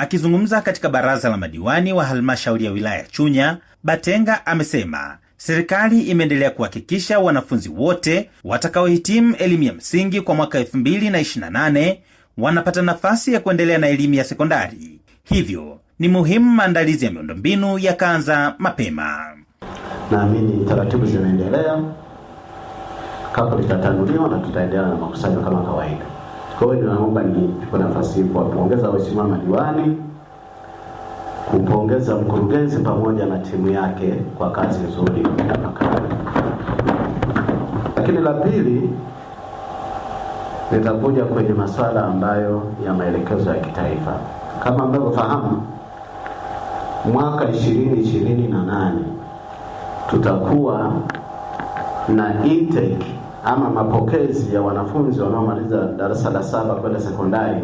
Akizungumza katika baraza la madiwani wa halmashauri ya wilaya Chunya, Batenga amesema serikali imeendelea kuhakikisha wanafunzi wote watakaohitimu elimu ya msingi kwa mwaka 2028 wanapata nafasi ya kuendelea na elimu ya sekondari. Hivyo ni muhimu maandalizi ya miundombinu yakaanza mapema. Naamini taratibu zinaendelea, kapo litatanuliwa na tutaendelea na makusanyo kama kawaida. Kwa hiyo naomba nichukue nafasi hii kuwapongeza waheshimiwa madiwani, kumpongeza mkurugenzi pamoja na timu yake kwa kazi nzuri ya makao. Lakini la pili, nitakuja kwenye masuala ambayo ya maelekezo ya kitaifa. Kama mnavyofahamu, mwaka 2028 tutakuwa na intake ama mapokezi ya wanafunzi wanaomaliza darasa la 7 kwenda sekondari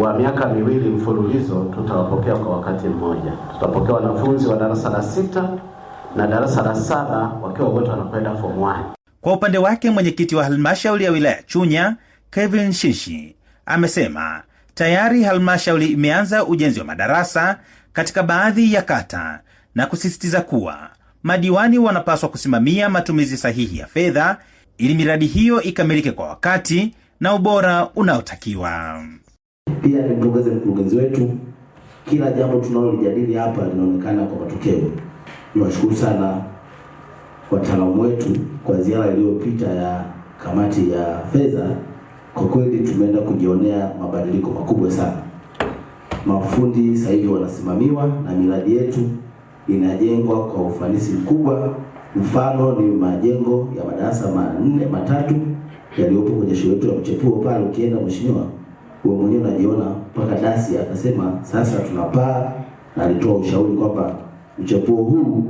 wa miaka miwili mfululizo. Tutawapokea kwa wakati mmoja. Tutapokea wanafunzi wa darasa la 6 na darasa la 7 wakiwa wote wanakwenda form 1. Kwa upande wake, mwenyekiti wa halmashauri ya wilaya Chunya, Kevin Shishi, amesema tayari halmashauri imeanza ujenzi wa madarasa katika baadhi ya kata na kusisitiza kuwa madiwani wanapaswa kusimamia matumizi sahihi ya fedha ili miradi hiyo ikamilike kwa wakati na ubora unaotakiwa. Pia nimpongeze mkurugenzi wetu, kila jambo tunalolijadili hapa linaonekana kwa matokeo. Niwashukuru sana wataalamu wetu kwa ziara iliyopita ya kamati ya fedha. Kwa kweli tumeenda kujionea mabadiliko makubwa sana. Mafundi sasa hivi wanasimamiwa na miradi yetu inajengwa kwa ufanisi mkubwa. Mfano ni majengo ya madarasa 3 yaliyopo kwenye shule yetu ya Mchepuo pale. Ukienda mheshimiwa, wewe mwenyewe unajiona mpaka dasi akasema sasa tunapaa, na alitoa ushauri kwamba Mchepuo huu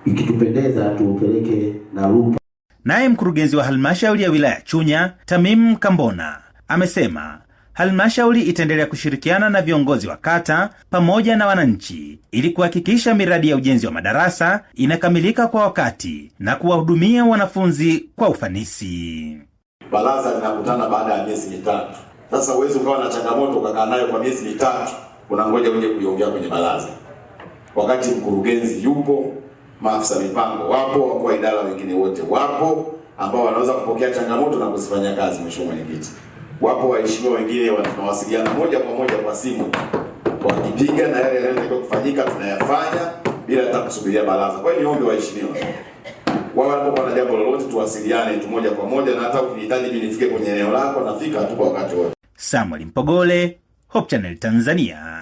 ikitupendeza tuupeleke na Rupa. Naye mkurugenzi wa halmashauri ya wilaya Chunya, Tamim Kambona, amesema halmashauri itaendelea kushirikiana na viongozi wa kata pamoja na wananchi ili kuhakikisha miradi ya ujenzi wa madarasa inakamilika kwa wakati na kuwahudumia wanafunzi kwa ufanisi. Baraza linakutana baada ya miezi 3. Sasa uwezo ukawa na changamoto ukakaa nayo kwa miezi 3, unangoja uje kuiongea kwenye baraza. Wakati mkurugenzi yupo, maafisa mipango wapo, wakuu wa idara wengine wote wapo ambao wanaweza kupokea changamoto na kuzifanyia kazi. Mheshimiwa Mwenyekiti, wapo waheshimiwa wengine tunawasiliana moja kwa moja kwa simu, wakipiga na yale yanayotaka kufanyika tunayafanya bila hata kusubiria baraza. Kwa hiyo niombe waheshimiwa wao wanapokuwa na jambo lolote tuwasiliane tu moja kwa moja, na hata ukihitaji mimi nifike kwenye eneo lako nafika tu kwa wakati wote. Samuel Mpogole, Hope Channel Tanzania.